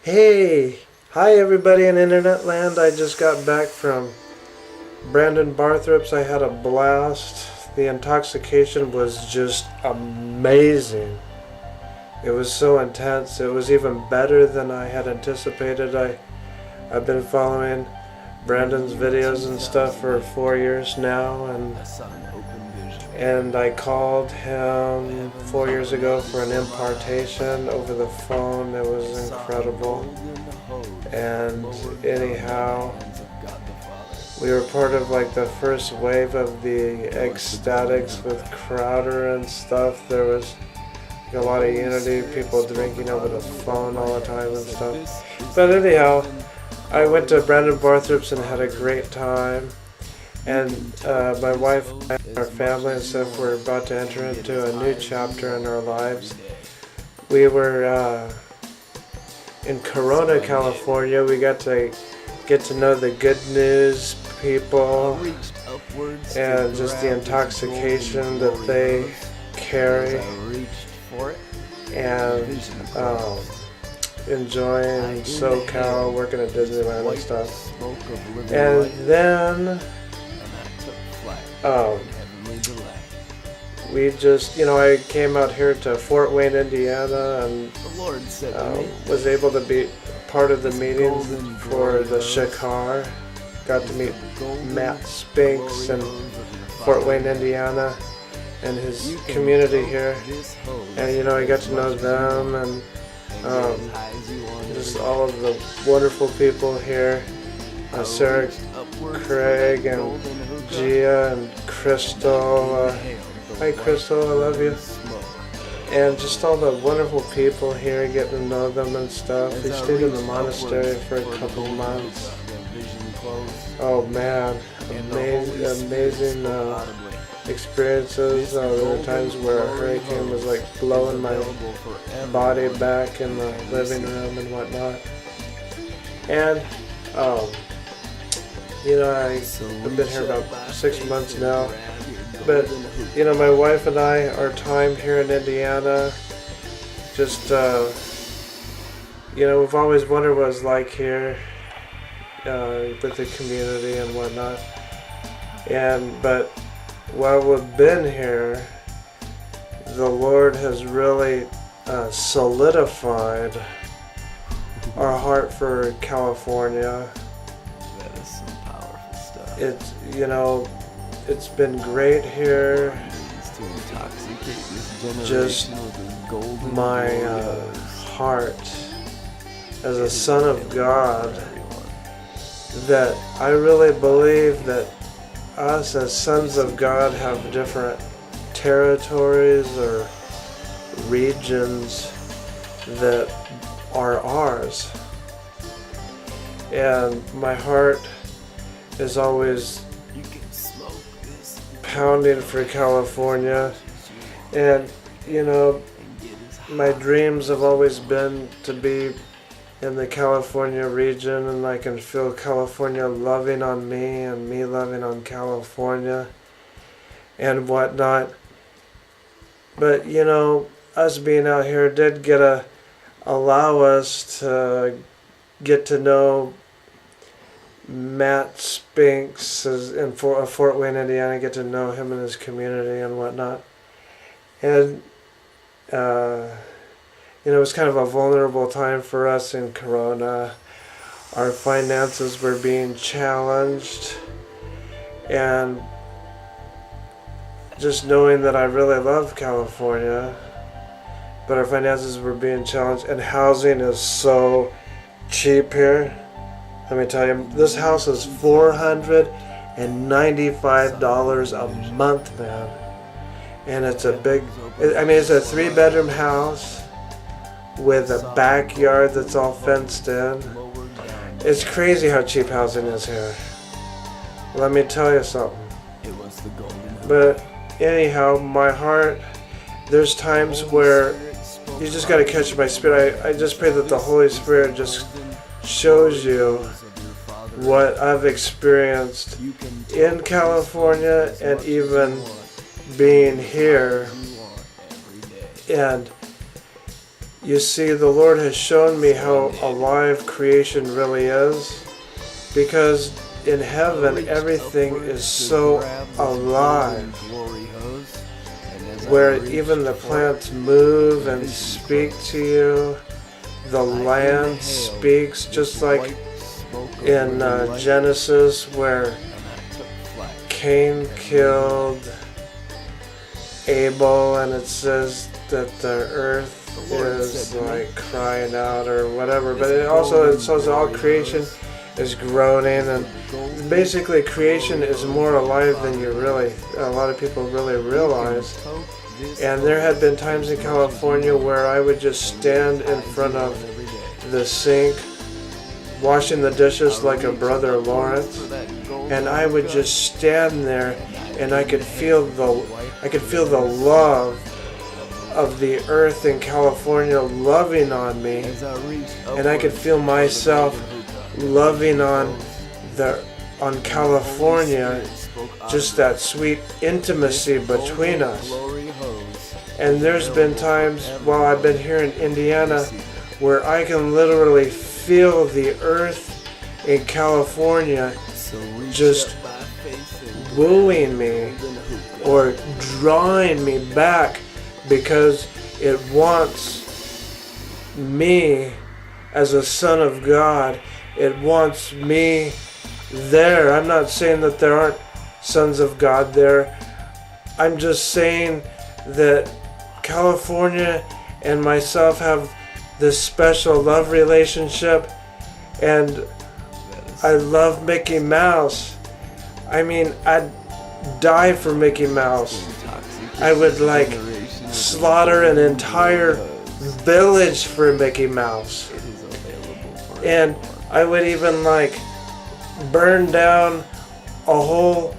Hey! Hi everybody in internet land. I just got back from Brandon Barthrup's. I had a blast. The intoxication was just amazing. It was so intense. It was even better than I had anticipated. I've been following Brandon's videos and stuff for 4 years now, and I called him 4 years ago for an impartation over the phone. It was incredible. And anyhow, we were part of like the first wave of the ecstatics with Crowder and stuff. There was a lot of unity, people drinking over the phone all the time and stuff. But anyhow, I went to Brandon Barthrup's and had a great time. And my wife and our family and stuff were about to enter into a new chapter in our lives. We were in Corona, California. We got to get to know the good news people and just the intoxication that they carry, and enjoying SoCal, working at Disneyland and stuff. And then we just, I came out here to Fort Wayne, Indiana, and was able to be part of the meetings for the Shakar. Got to meet Matt Spinks in Fort Wayne, Indiana, and his community here. And I got to know them and just all of the wonderful people here. Sarah, Craig, and Gia, and Crystal. Hi Crystal, I love you. And just all the wonderful people here, getting to know them and stuff. We stayed in the monastery for a couple months. Oh man, amazing experiences. There were times where a hurricane was like blowing my body back in the living room and whatnot. And I've been here about 6 months now. But my wife and I, our time here in Indiana, just we've always wondered what it's like here with the community and whatnot. But while we've been here, the Lord has really solidified our heart for California. That is some powerful stuff. It's been great here. Just my heart as a son of God, that I really believe that us as sons of God have different territories or regions that are ours. And my heart is always pounding for California, and my dreams have always been to be in the California region, and I can feel California loving on me and me loving on California and whatnot. But us being out here did allow us to get to know Matt Spinks in Fort Wayne, Indiana, get to know him and his community and whatnot. And it was kind of a vulnerable time for us in Corona. Our finances were being challenged, and just knowing that I really love California, but our finances were being challenged, and housing is so cheap here. Let me tell you, this house is $495 a month, man. And it's it's a 3-bedroom house with a backyard that's all fenced in. It's crazy how cheap housing is here. Let me tell you something. But anyhow, my heart, there's times where you just got to catch my spirit. I just pray that the Holy Spirit just shows you what I've experienced in California and even being here. And You see, the Lord has shown me how alive creation really is, because in heaven everything is so alive, where even the plants move and speak to you. The land speaks, just like in Genesis, where Cain killed Abel, and it says that the earth is like crying out or whatever. But it says all creation is groaning, and basically creation is more alive than a lot of people really realize. And there had been times in California where I would just stand in front of the sink washing the dishes like a brother Lawrence, and I would just stand there, and I could feel the love of the earth in California loving on me, and I could feel myself loving on California, just that sweet intimacy between us. And there's been times while I've been here in Indiana where I can literally feel the earth in California just wooing me or drawing me back, because it wants me as a son of God. It wants me there. I'm not saying that there aren't sons of God there. I'm just saying that California and myself have this special love relationship, and I love Mickey Mouse. I mean, I'd die for Mickey Mouse. I would slaughter an entire village for Mickey Mouse. And I would even burn down a whole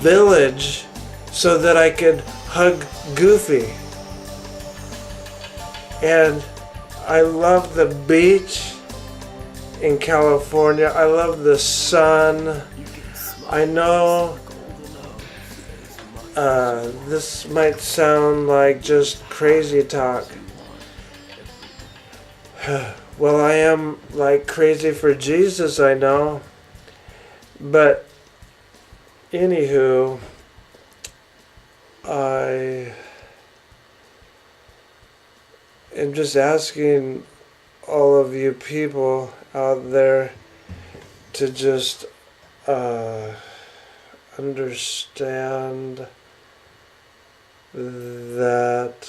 village so that I could hug Goofy. And I love the beach in California. I love the sun. I know this might sound like just crazy talk. Well, I am crazy for Jesus, I know. But anywho, I am just asking all of you people out there to just understand that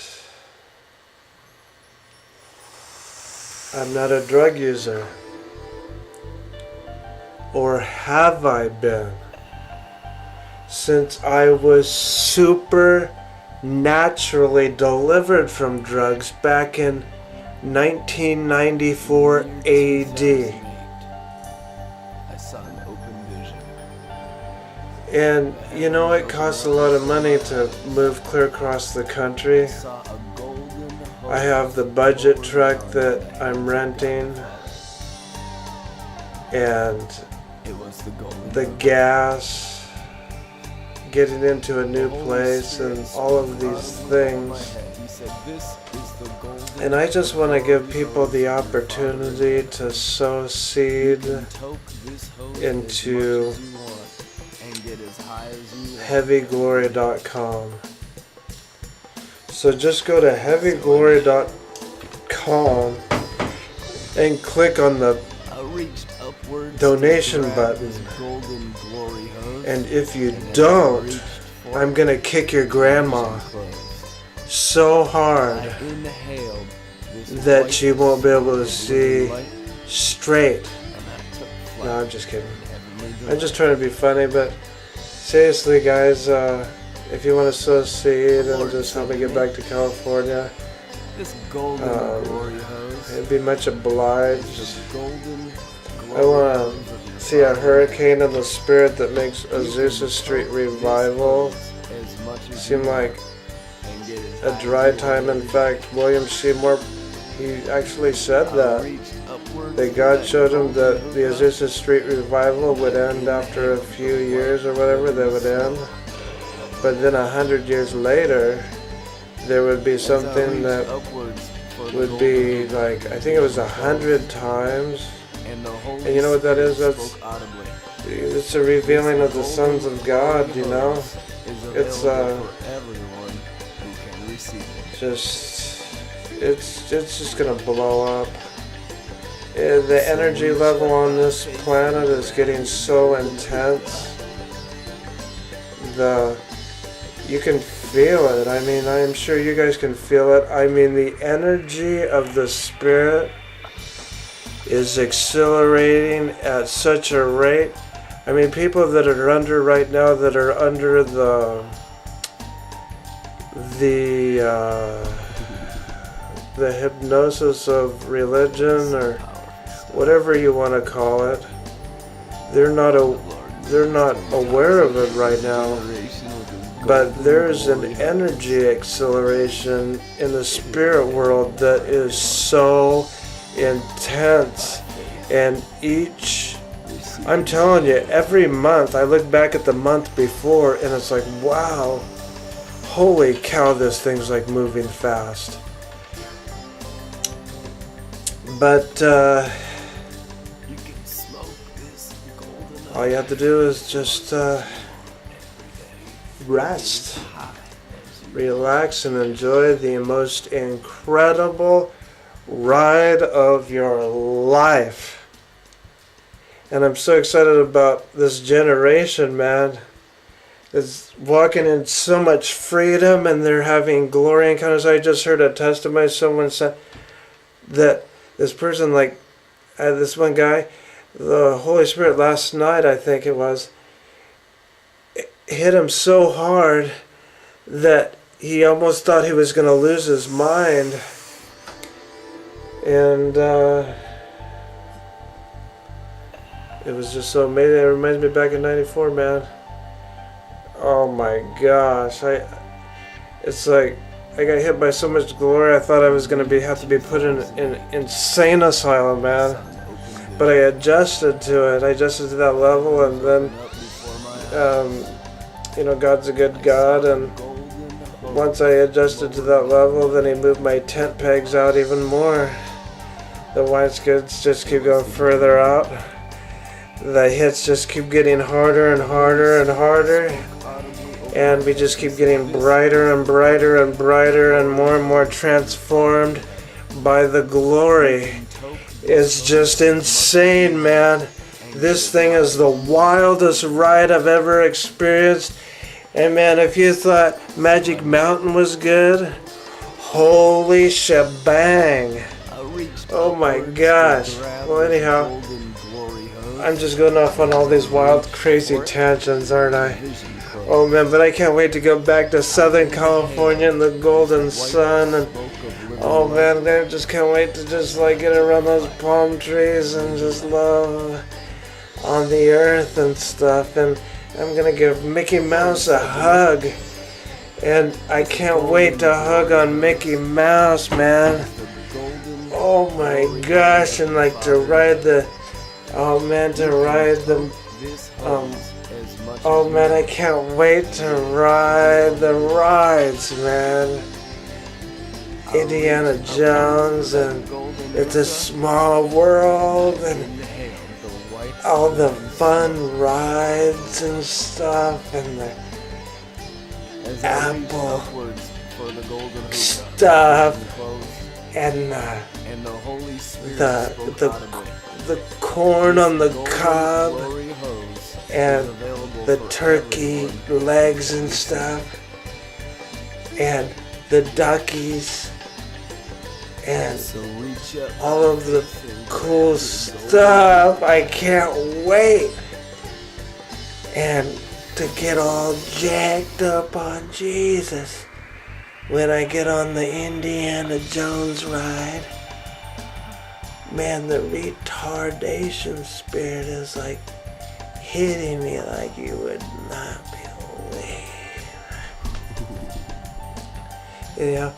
I'm not a drug user. Or have I been? Since I was supernaturally delivered from drugs back in 1994 AD. And you know, it costs a lot of money to move clear across the country. I have the budget truck that I'm renting, and the gas, getting into a new place, and all of these things. And I just want to give people the opportunity to sow seed into heavyglory.com. So just go to heavyglory.com and click on the donation button. And if you don't, I'm gonna kick your grandma so hard that she won't be able to see straight. No, I'm just kidding. I'm just trying to be funny, but seriously, guys, if you want to sow seed and just help me get back to California, it'd be much obliged. I want to see a hurricane in the spirit that makes Azusa Street revival seem like a dry time. In fact, William Seymour, he actually said that God showed him that the Azusa Street revival would end after a few years or whatever, they would end. But then 100 years later, there would be something that would be like, I think it was 100 times. And you know what that is? It's a revealing of the sons of God, you know? It's it's just gonna blow up. The energy level on this planet is getting so intense. You can feel it. I mean, I am sure you guys can feel it. I mean, the energy of the spirit is accelerating at such a rate. I mean, people that are under right now, that are under the hypnosis of religion, or whatever you want to call it, they're not aware of it right now. But there's an energy acceleration in the spirit world that is so intense. And I'm telling you, every month I look back at the month before and it's like, wow, holy cow, this thing's like moving fast. But all you have to do is just rest, relax, and enjoy the most incredible ride of your life. And I'm so excited about this generation, man. It's walking in so much freedom, and they're having glory encounters. I just heard a testimony. Someone said that this person, like this one guy, the Holy Spirit last night, I think it was, hit him so hard that he almost thought he was going to lose his mind. And it was just so amazing. It reminds me back in '94, man. Oh my gosh. It's like I got hit by so much glory. I thought I was going to have to be put in an insane asylum, man. But I adjusted to it. I adjusted to that level, and then God's a good God, and once I adjusted to that level, then he moved my tent pegs out even more. The wineskins just keep going further out. The hits just keep getting harder and harder and harder. And we just keep getting brighter and brighter and brighter and more transformed by the glory. It's just insane, man. This thing is the wildest ride I've ever experienced. And man, if you thought Magic Mountain was good, holy shebang. Oh my gosh. Well, anyhow, I'm just going off on all these wild, crazy tangents, aren't I? Oh man, but I can't wait to go back to Southern California and the golden sun. And oh man, I just can't wait to just like get around those palm trees and just love on the earth and stuff. And I'm gonna give Mickey Mouse a hug. And I can't wait to hug on Mickey Mouse, man. Oh my gosh, and like to ride oh man, I can't wait to ride the rides, man. Indiana Jones, and It's a Small World, and all the fun rides and stuff, and the Apple stuff, and the corn on the cob, and the turkey legs and stuff, and the duckies, and all of the cool stuff. I can't wait. And to get all jacked up on Jesus when I get on the Indiana Jones ride. Man, the retardation spirit is like hitting me like you would not believe. Yeah.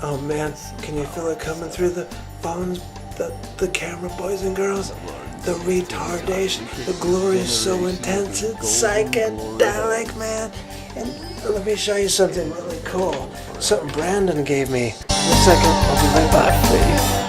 Oh man, can you feel it coming through the phones? The camera, boys and girls? The retardation, the glory is so intense, it's psychedelic, man. And let me show you something really cool. Something Brandon gave me. In a second, I'll be right back. By faith.